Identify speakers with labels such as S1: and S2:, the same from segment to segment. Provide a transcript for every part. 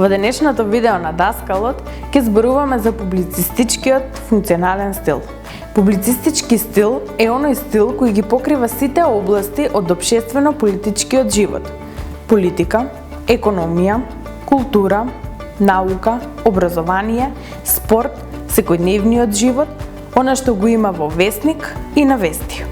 S1: Во денешното видео на Даскалот ќе зборуваме за публицистичкиот функционален стил. Публицистички стил е оној стил кој ги покрива сите области од општествено-политичкиот живот: политика, економија, култура, наука, образование, спорт, секојдневниот живот, она што го има во весник и на вести.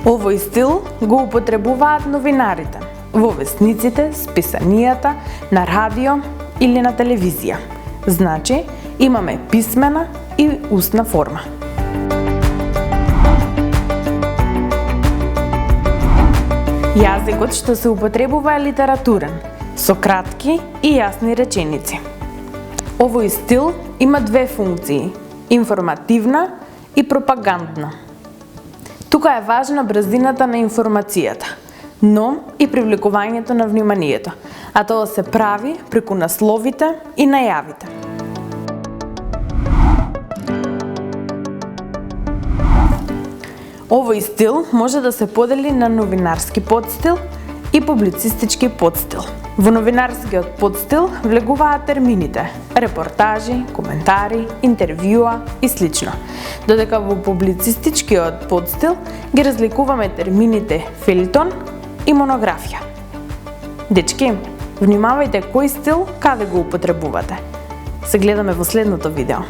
S1: Овој стил го употребуваат новинарите во весниците, списанијата, на радио или на телевизија. Значи, имаме писмена и устна форма. Јазикот што се употребува е литературен, со кратки и јасни реченици. Овој стил има две функции: информативна и пропагандна. Тука е важна брзината на информацијата, но и привлекувањето на вниманието, а тоа се прави преку насловите и најавите. Овој стил може да се подели на новинарски подстил и публицистички подстил. Во новинарскиот подстил влегуваат термините репортажи, коментари, интервјуа и слично, додека во публицистичкиот подстил ги разликуваме термините фелтон и монографија. Дечки, внимавајте кој стил каде го употребувате. Се гледаме во следното видео.